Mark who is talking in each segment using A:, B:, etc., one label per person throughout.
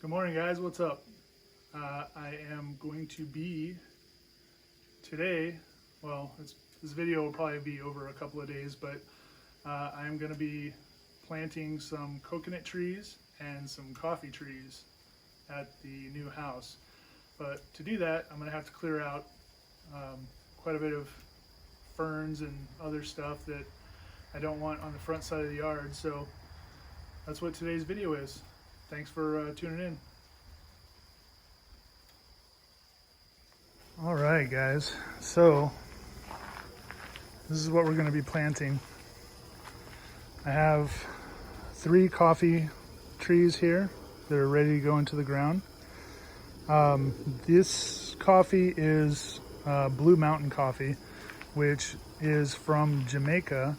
A: Good morning, guys. What's up? I am going to be today, this video will probably be over a couple of days, but I'm going to be planting some coconut trees and some coffee trees at the new house. But to do that, I'm going to have to clear out quite a bit of ferns and other stuff that I don't want on the front side of the yard. So that's what today's video is. Thanks for tuning in. All right, guys. So this is what we're going to be planting. I have 3 coffee trees here that are ready to go into the ground. This coffee is Blue Mountain coffee, which is from Jamaica.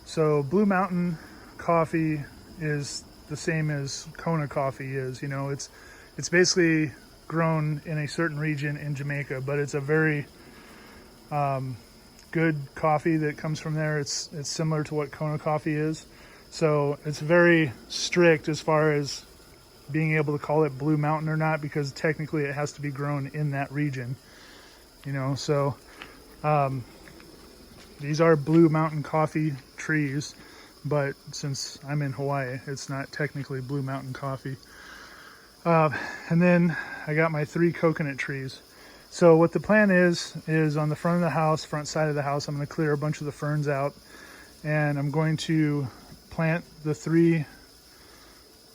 A: So Blue Mountain coffee is the same as Kona coffee is. You know, it's basically grown in a certain region in Jamaica, but it's a very good coffee that comes from there. It's similar to what Kona coffee is. So it's very strict as far as being able to call it Blue Mountain or not, because technically it has to be grown in that region. You know, so these are Blue Mountain coffee trees, but since I'm in Hawaii, it's not technically Blue Mountain coffee. And then I got my 3 coconut trees. So what the plan is on the front of the house, front side of the house, I'm going to clear a bunch of the ferns out, and I'm going to plant the 3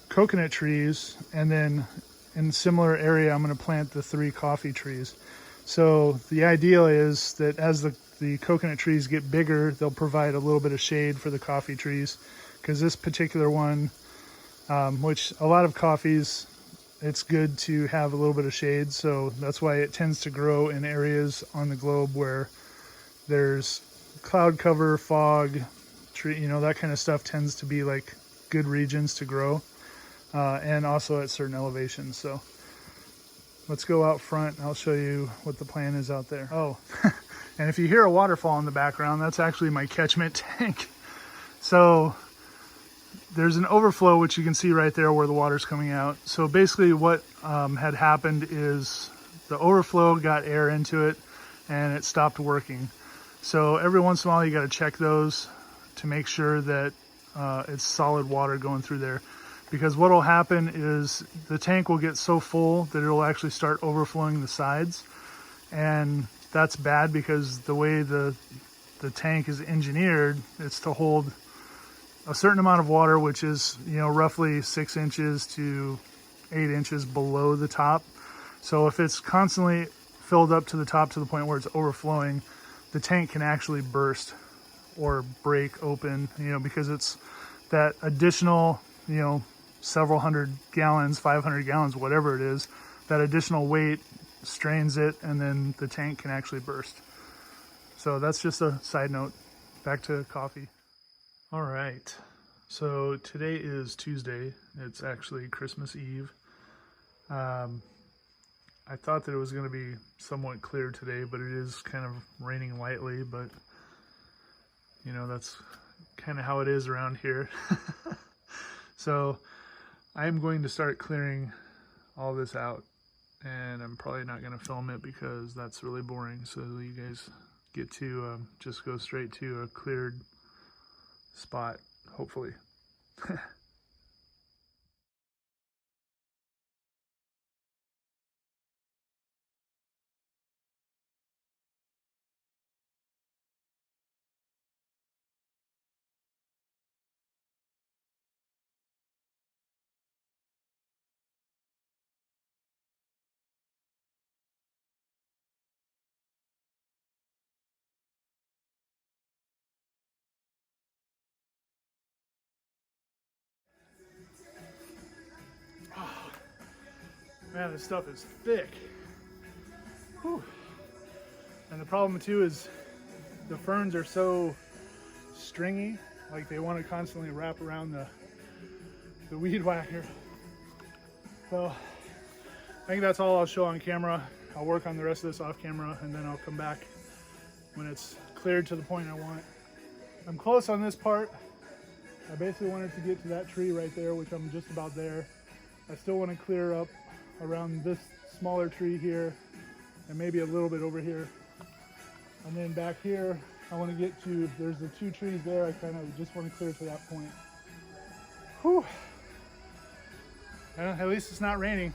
A: coconut trees, and then in a similar area, I'm going to plant the 3 coffee trees. So the ideal is that as the coconut trees get bigger, they'll provide a little bit of shade for the coffee trees, because this particular one, which a lot of coffees, it's good to have a little bit of shade, so that's why it tends to grow in areas on the globe where there's cloud cover, fog, tree, you know, that kind of stuff tends to be like good regions to grow, and also at certain elevations. So let's go out front and I'll show you what the plan is out there. Oh, and if you hear a waterfall in the background, that's actually my catchment tank. So there's an overflow, which you can see right there where the water's coming out. So basically what had happened is the overflow got air into it and it stopped working. So every once in a while you got to check those to make sure that it's solid water going through there. Because what will happen is the tank will get so full that it'll actually start overflowing the sides. And that's bad, because the way the tank is engineered, it's to hold a certain amount of water, which is, you know, roughly 6 inches to 8 inches below the top. So if it's constantly filled up to the top to the point where it's overflowing, the tank can actually burst or break open, you know, because it's that additional, you know, several hundred gallons, 500 gallons, whatever it is, that additional weight strains it, and then the tank can actually burst. So that's just a side note. Back to coffee. All right, so today is Tuesday. It's actually Christmas Eve. I thought that it was going to be somewhat clear today, but it is kind of raining lightly, but you know, that's kind of how it is around here. So I'm going to start clearing all this out, and I'm probably not going to film it because that's really boring. So you guys get to just go straight to a cleared spot, hopefully. Man, this stuff is thick. Whew. And the problem too is the ferns are so stringy, like they want to constantly wrap around the weed whacker. So I think that's all I'll show on camera. I'll work on the rest of this off camera, and then I'll come back when it's cleared to the point I want. I'm close on this part. I basically wanted to get to that tree right there, which I'm just about there. I still want to clear up around this smaller tree here and maybe a little bit over here. And then back here, I want to get to, there's the 2 trees there. I kind of just want to clear to that point. Whew. At least it's not raining.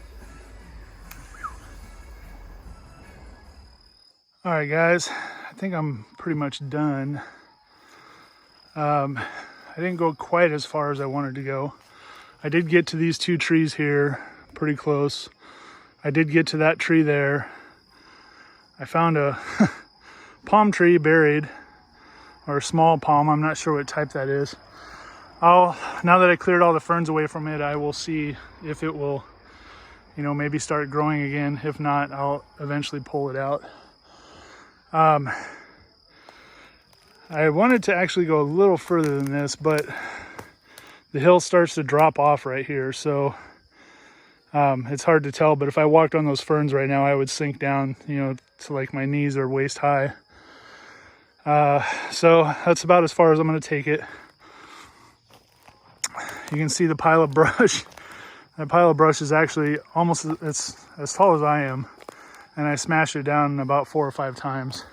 A: All right, guys, I think I'm pretty much done. I didn't go quite as far as I wanted to go. I did get to these 2 trees here, pretty close. I did get to that tree there. I found a palm tree buried, or a small palm. I'm not sure what type that is. Now that I cleared all the ferns away from it, I will see if it will, you know, maybe start growing again. If not, I'll eventually pull it out. I wanted to actually go a little further than this, but the hill starts to drop off right here, so it's hard to tell. But if I walked on those ferns right now, I would sink down, you know, to like my knees or waist high. So that's about as far as I'm going to take it. You can see the pile of brush. That pile of brush is actually almost it's as tall as I am, and I smashed it down about 4 or 5 times.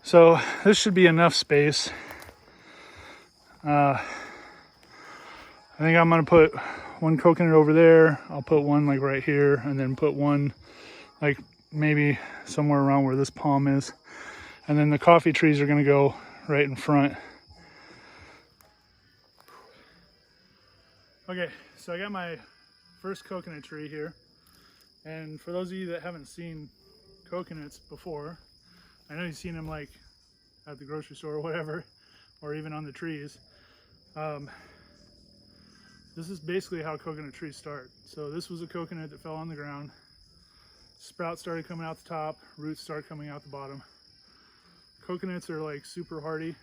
A: So this should be enough space. I think I'm gonna put one coconut over there. I'll put one like right here, and then put one like maybe somewhere around where this palm is. And then the coffee trees are gonna go right in front. Okay, so I got my first coconut tree here. And for those of you that haven't seen coconuts before, I know you've seen them like at the grocery store or whatever, or even on the trees. This is basically how coconut trees start. So this was a coconut that fell on the ground. Sprouts started coming out the top, roots started coming out the bottom. Coconuts are like super hardy.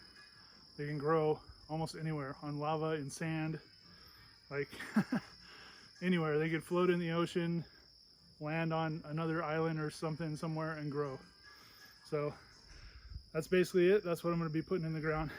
A: They can grow almost anywhere, on lava, in sand, like anywhere. They could float in the ocean, land on another island or something somewhere and grow. So that's basically it. That's what I'm going to be putting in the ground.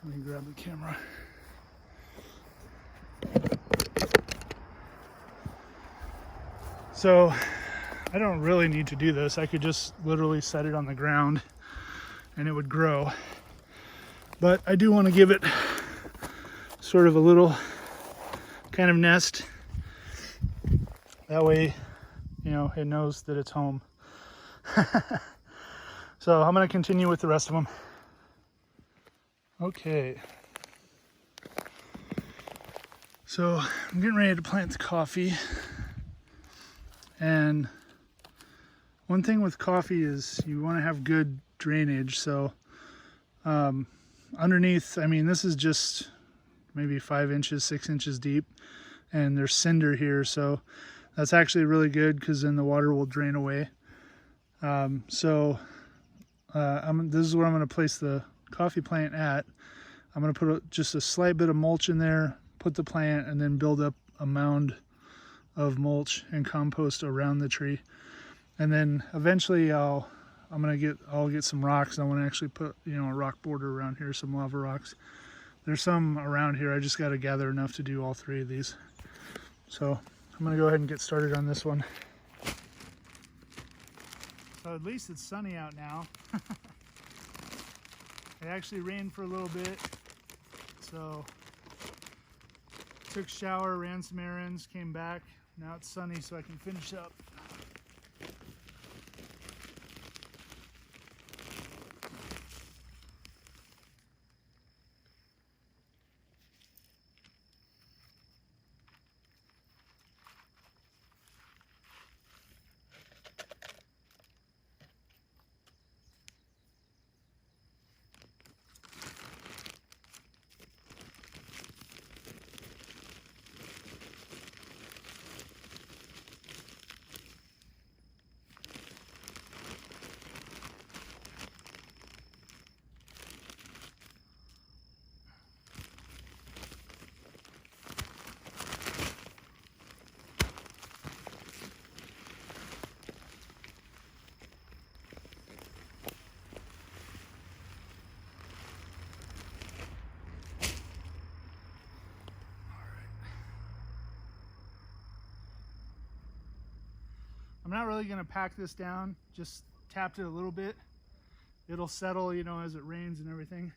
A: Let me grab the camera. So I don't really need to do this. I could just literally set it on the ground and it would grow. But I do want to give it sort of a little kind of nest. That way, you know, it knows that it's home. So I'm going to continue with the rest of them. Okay, so I'm getting ready to plant the coffee, and one thing with coffee is you want to have good drainage. So underneath, I mean, this is just maybe 5 inches, 6 inches deep, and there's cinder here, so that's actually really good because then the water will drain away. This is where I'm going to place the coffee plant at. I'm going to put just a slight bit of mulch in there, put the plant, and then build up a mound of mulch and compost around the tree. And then eventually I'll get some rocks. I want to actually put, you know, a rock border around here, some lava rocks. There's some around here. I just got to gather enough to do all 3 of these. So I'm going to go ahead and get started on this one. So at least it's sunny out now. It actually rained for a little bit, so took a shower, ran some errands, came back. Now it's sunny, so I can finish up. not really going to pack this down, just tapped it a little bit. It'll settle, you know, as it rains and everything.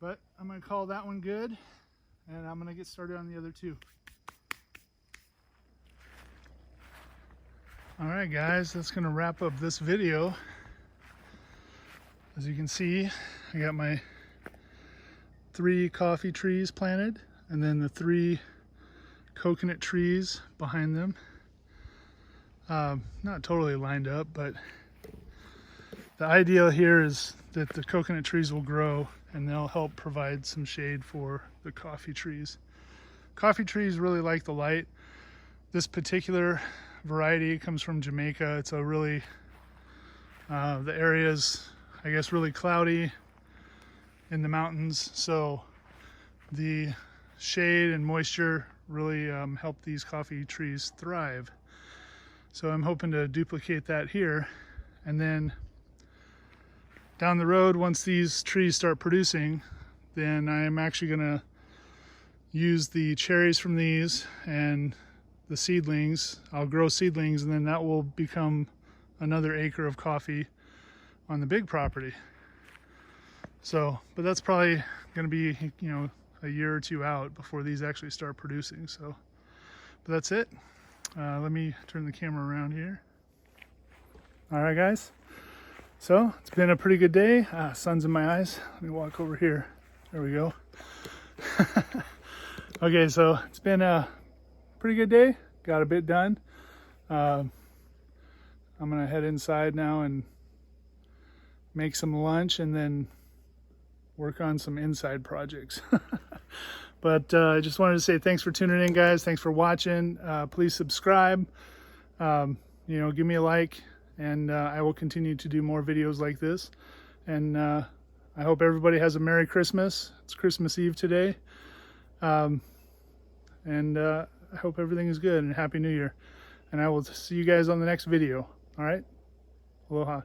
A: But I'm going to call that one good, and I'm going to get started on the other two. All right, guys, that's going to wrap up this video. As you can see, I got my 3 coffee trees planted, and then the 3 coconut trees behind them. Not totally lined up, but the idea here is that the coconut trees will grow and they'll help provide some shade for the coffee trees. Coffee trees really like the light. This particular variety comes from Jamaica. It's a really, the area's, I guess, really cloudy in the mountains, so the shade and moisture really help these coffee trees thrive. So I'm hoping to duplicate that here, and then down the road, once these trees start producing, then I'm actually going to use the cherries from these and the seedlings. I'll grow seedlings, and then that will become another acre of coffee on the big property. So, but that's probably going to be, you know, a year or 2 out before these actually start producing. So, but that's it. Let me turn the camera around here. All right, guys. So it's been a pretty good day. Sun's in my eyes. Let me walk over here. There we go. Okay, so it's been a pretty good day. Got a bit done. I'm gonna head inside now and make some lunch, and then work on some inside projects. But I just wanted to say thanks for tuning in, guys. Thanks for watching. Please subscribe. You know, give me a like, and I will continue to do more videos like this. And I hope everybody has a Merry Christmas. It's Christmas Eve today. I hope everything is good, and Happy New Year. And I will see you guys on the next video. All right? Aloha.